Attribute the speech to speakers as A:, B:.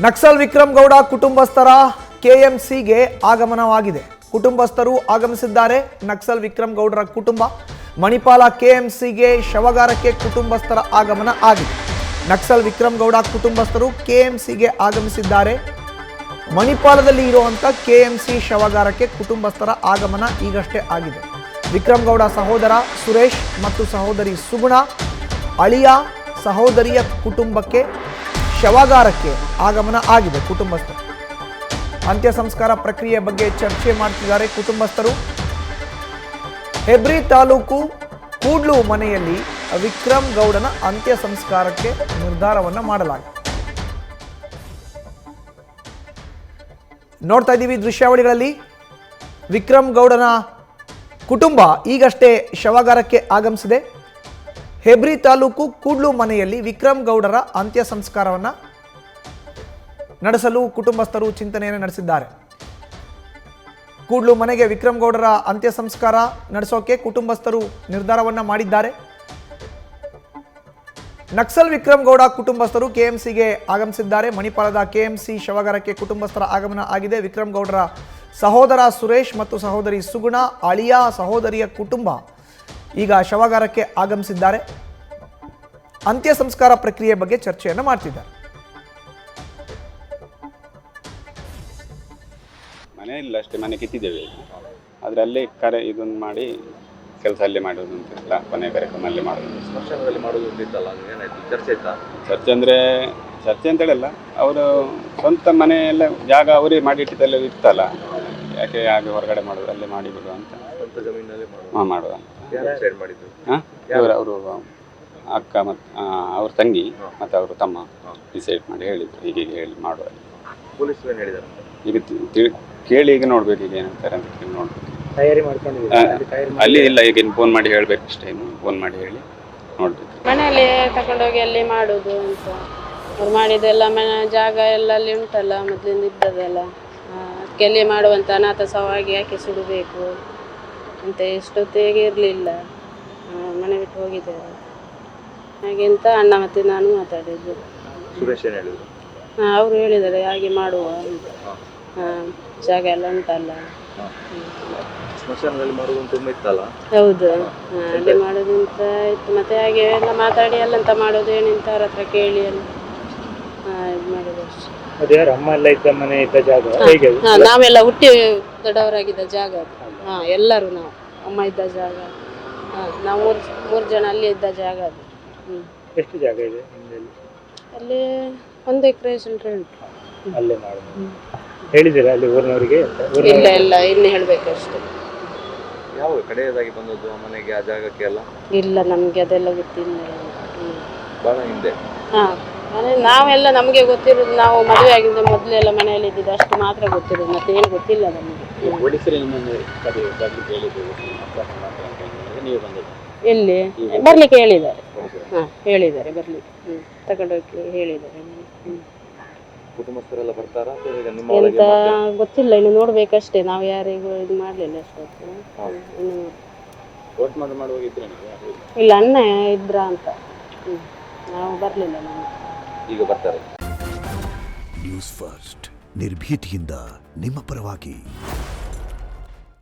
A: ನಕ್ಸಲ್ ವಿಕ್ರಮ್ ಗೌಡ ಕುಟುಂಬಸ್ಥರ ಕೆಎಂಸಿಗೆ ಆಗಮನವಾಗಿದೆ. ಕುಟುಂಬಸ್ಥರು ಆಗಮಿಸಿದ್ದಾರೆ. ನಕ್ಸಲ್ ವಿಕ್ರಮ್ ಗೌಡರ ಕುಟುಂಬ ಮಣಿಪಾಲ ಕೆಎಂಸಿಗೆ ಶವಗಾರಕ್ಕೆ ಕುಟುಂಬಸ್ಥರ ಆಗಮನ ಆಗಿದೆ. ನಕ್ಸಲ್ ವಿಕ್ರಮ್ ಗೌಡ ಕುಟುಂಬಸ್ಥರು ಕೆಎಂಸಿಗೆ ಆಗಮಿಸಿದ್ದಾರೆ. ಮಣಿಪಾಲದಲ್ಲಿ ಇರುವಂತ ಕೆಎಂಸಿ ಶವಗಾರಕ್ಕೆ ಕುಟುಂಬಸ್ಥರ ಆಗಮನ ಈಗಷ್ಟೇ ಆಗಿದೆ. ವಿಕ್ರಮ್ ಗೌಡ ಸಹೋದರ ಸುರೇಶ್ ಮತ್ತು ಸಹೋದರಿ ಸುಗುಣ, ಅಳಿಯ ಸಹೋದರಿಯ ಕುಟುಂಬಕ್ಕೆ ಶವಗಾರಕ್ಕೆ ಆಗಮನ ಆಗಿದೆ. ಕುಟುಂಬಸ್ಥರು ಅಂತ್ಯ ಸಂಸ್ಕಾರ ಪ್ರಕ್ರಿಯೆ ಬಗ್ಗೆ ಚರ್ಚೆ ಮಾಡ್ತಿದ್ದಾರೆ. ಕುಟುಂಬಸ್ಥರು ಹೆಬ್ರಿ ತಾಲೂಕು ಕೂಡ್ಲು ಮನೆಯಲ್ಲಿ ವಿಕ್ರಮ್ ಗೌಡನ ಅಂತ್ಯ ಸಂಸ್ಕಾರಕ್ಕೆ ನಿರ್ಧಾರವನ್ನ ಮಾಡಲಾಗಿದೆ. ನೋಡ್ತಾ ಇದ್ದೀವಿ ದೃಶ್ಯಾವಳಿಗಳಲ್ಲಿ. ವಿಕ್ರಮ್ ಗೌಡನ ಕುಟುಂಬ ಈಗಷ್ಟೇ ಶವಗಾರಕ್ಕೆ ಆಗಮಿಸಿದೆ. ಹೆಬ್ರಿ ತಾಲೂಕು ಕೂಡ್ಲು ಮನೆಯಲ್ಲಿ ವಿಕ್ರಮ್ ಗೌಡರ ಅಂತ್ಯ ಸಂಸ್ಕಾರವನ್ನು ನಡೆಸಲು ಕುಟುಂಬಸ್ಥರು ಚಿಂತನೆಯನ್ನು ನಡೆಸಿದ್ದಾರೆ. ಕೂಡ್ಲು ಮನೆಗೆ ವಿಕ್ರಮ್ ಗೌಡರ ಅಂತ್ಯ ಸಂಸ್ಕಾರ ನಡೆಸೋಕೆ ಕುಟುಂಬಸ್ಥರು ನಿರ್ಧಾರವನ್ನ ಮಾಡಿದ್ದಾರೆ. ನಕ್ಸಲ್ ವಿಕ್ರಮ್ ಗೌಡ ಕುಟುಂಬಸ್ಥರು ಕೆಎಂಸಿಗೆ ಆಗಮಿಸಿದ್ದಾರೆ. ಮಣಿಪಾಲದ ಕೆಎಂಸಿ ಶವಗಾರಕ್ಕೆ ಕುಟುಂಬಸ್ಥರ ಆಗಮನ ಆಗಿದೆ. ವಿಕ್ರಮ್ ಗೌಡರ ಸಹೋದರ ಸುರೇಶ್ ಮತ್ತು ಸಹೋದರಿ ಸುಗುಣ, ಅಳಿಯ ಸಹೋದರಿಯ ಕುಟುಂಬ ಈಗ ಶವಗಾರಕ್ಕೆ ಆಗಮಿಸಿದ್ದಾರೆ. ಅಂತ್ಯ ಸಂಸ್ಕಾರ ಪ್ರಕ್ರಿಯೆ ಬಗ್ಗೆ ಚರ್ಚೆಯನ್ನು ಮಾಡ್ತಿದ್ದಾರೆ.
B: ಮನೆ ಇಲ್ಲ ಅಷ್ಟೇ, ಮನೆ ಕಿತ್ತಿದ್ದೇವೆ. ಆದರೆ ಅಲ್ಲೇ ಇದನ್ನು ಮಾಡಿ ಕೆಲಸ ಅಲ್ಲೇ ಮಾಡೋದು ಅಂತಿಲ್ಲ. ಕೊನೆ ಕಾರ್ಯಕ್ರಮ ಅಲ್ಲೇ ಮಾಡೋದು.
C: ಸ್ಮಶಾನದಲ್ಲಿ ಮಾಡೋದು ಅಂತಿತ್ತಲ್ಲ, ಏನಾಯ್ತು? ಚರ್ಚೆ ಆಯ್ತಾ?
B: ಚರ್ಚೆ ಅಂದರೆ ಚರ್ಚೆ ಅಂತೇಳಲ್ಲ, ಅವರು ಸ್ವಂತ ಮನೆ ಎಲ್ಲ ಜಾಗ ಅವರೇ ಮಾಡಿಟ್ಟಿದ್ದೆಲ್ಲ ಇರ್ತಲ್ಲ, ಯಾಕೆ ಹಾಗೆ ಹೊರಗಡೆ ಮಾಡೋದು, ಅಲ್ಲೇ ಮಾಡಿಬಿಡು ಅಂತ.
C: ಸ್ವಂತ ಜಮೀನಲ್ಲಿ
B: ಮಾಡುವ ಅಂತ.
C: ಡಿಸೈಡ್ ಮಾಡಿದ್ದು?
B: ಅವರು ಅಕ್ಕ ಮತ್ತು ಅವ್ರ ತಂಗಿ ಮತ್ತು ಅವರು ತಮ್ಮ ಡಿಸೈಡ್ ಮಾಡಿ ಹೇಳಿದ್ರು, ಹೀಗೆ ಹೇಳಿ ಮಾಡುವ.
C: ಪೊಲೀಸರು ಏನು ಹೇಳಿದ್ದಾರೆ?
B: ಈಗ ಕೇಳಿ ಈಗ ನೋಡ್ಬೇಕು, ಈಗ ಏನಂತಾರೆ ಅಂತ ಕೇಳಿ ನೋಡ್ಬೇಕು.
D: ತಯಾರಿ ಮಾಡ್ಕೊಂಡಿದ್ದೀವಿ
B: ಅಲ್ಲಿ ಇಲ್ಲ, ಈಗ ಫೋನ್ ಮಾಡಿ ಹೇಳ್ಬೇಕು ಅಷ್ಟೇ. ಫೋನ್ ಮಾಡಿ ಹೇಳಿ ನೋಡ್ಬೇಕು.
E: ಮನೆಯಲ್ಲಿ ತಗೊಂಡೋಗಿ ಅಲ್ಲಿ ಮಾಡೋದು ಅಂತ ಅವ್ರು ಮಾಡಿದೆಲ್ಲ ಮನೆ ಜಾಗ ಎಲ್ಲ ಅಲ್ಲಿ ಉಂಟಲ್ಲ, ಮೊದಲಿಂದ ಇದ್ದದೆಲ್ಲ. ಅದಕ್ಕೆ ಅಲ್ಲಿ ಮಾಡುವಂಥ ಅನಾಥ ಸವಾಗಿ ಯಾಕೆ ಸುಡಬೇಕು ಅಂತ ಎಷ್ಟೊತ್ತಿಗೆ ಇರಲಿಲ್ಲ. ಮನೆ ಬಿಟ್ಟು ಹೋಗಿದ್ದೇವೆ ಹಾಗೆ ಅಂತ ಅಣ್ಣ ಮತ್ತು ನಾನು ಮಾತಾಡಿದ್ದು.
C: ಸುರೇಶ್ ಏನು ಹೇಳಿದ್ರು?
E: ಅವರು ಹೇಳಿದ್ದಾರೆ ಹಾಗೆ ಮಾಡುವ ಅಂತ. ಜಾಗ ಎಲ್ಲ ಉಂಟಲ್ಲ.
C: ಸ್ಮಶಾನದಲ್ಲಿ ಮಾಡೋದು ತುಂಬ ಇತ್ತಲ್ಲ?
E: ಹೌದು, ಅಲ್ಲಿ ಮಾಡೋದು ಅಂತ ಇತ್ತು. ಮತ್ತೆ ಹಾಗೆ ಎಲ್ಲ ಮಾತಾಡಿ ಅಲ್ಲಂತ ಮಾಡೋದು ಏನಂತ ಅವ್ರ ಹತ್ರ ಕೇಳಿ ಎಲ್ಲ ಇದು ಮಾಡೋದು ಅಷ್ಟೇ.
D: ಅದೇ ಅಮ್ಮ ಎಲ್ಲ ಇದ್ದ ಮನೆ ಇದ್ದ ಜಾಗ ಹೇಗೆ?
E: ನಾವೆಲ್ಲ ಹುಟ್ಟಿ ದೊಡ್ಡವರಾಗಿದ್ದ ಜಾಗ ಅದು. ಎಲ್ಲರೂ ನಾವು ಅಮ್ಮ ಇದ್ದ ಜಾಗ. ನಾವು ಮೂರು ಜನ ಅಲ್ಲಿ ಇದ್ದ ಜಾಗ ಅದು.
D: ಎಷ್ಟು ಜಾಗ ಇದೆ ನಿಮ್ಮಲ್ಲಿ?
E: ಅಲ್ಲಿ 1 ಎಕರೆ ಚಿಲ್ಲರೆ ಉಂಟು.
D: ಅಲ್ಲೇ ಮಾಡೋದು ಹೇಳಿದ್ದೀರಾ ಅಲ್ಲಿ ಊರಿನವರಿಗೆ?
E: ಇಲ್ಲ ಇಲ್ಲ, ಇನ್ನು ಹೇಳ್ಬೇಕಷ್ಟೆ.
C: ಯಾವ ಕಡೆಯದಾಗಿ ಬಂದದ್ದು ಆ ಮನೆಗೆ, ಆ ಜಾಗಕ್ಕೆ ಎಲ್ಲ?
E: ಇಲ್ಲ, ನಮಗೆ ಅದೆಲ್ಲ ಗೊತ್ತಿಲ್ಲ.
C: ಭಾಳ ಹಿಂದೆ?
E: ನಾವೆಲ್ಲ ನಮಗೆ ಗೊತ್ತಿರೋದು, ನಾವು ಮದುವೆ ಆಗಿಂದ ಮೊದಲೆಲ್ಲ ಮನೆಯಲ್ಲಿ ಇದ್ದಿದ್ದು ಅಷ್ಟು ಮಾತ್ರ ಗೊತ್ತಿರೋದು, ಮತ್ತೆ ಏನು ಗೊತ್ತಿಲ್ಲ ನಮಗೆ. ಎಲ್ಲಿ ಬರ್ಲಿಕ್ಕೆ ಹೇಳಿದ್ದಾರೆ. ಹೇಳಿದ್ದಾರೆ ಬರ್ಲಿಕ್ಕೆ. ತಗೊಂಡೋಗಿ ಹೇಳಿದ್ದಾರೆ.
C: ಕುಟುಂಬಸ್ಥರೆಲ್ಲ ಬರ್ತಾರಾ?
E: ಎಂತ ಗೊತ್ತಿಲ್ಲ, ಇನ್ನು ನೋಡ್ಬೇಕಷ್ಟೇ. ನಾವು ಯಾರಿಗೂ ಇದು ಮಾಡಲಿಲ್ಲ ಅಷ್ಟೊತ್ತು. ಇಲ್ಲ, ಅಣ್ಣ ಇದ್ರ ಅಂತ. ನಾವು ಬರಲಿಲ್ಲ. ನಾವು
C: ಈಗ ಬರ್ತಾರೆ.
F: ನ್ಯೂಸ್ ಫಸ್ಟ್, ನಿರ್ಭೀತಿಯಿಂದ ನಿಮ್ಮ ಪರವಾಗಿ.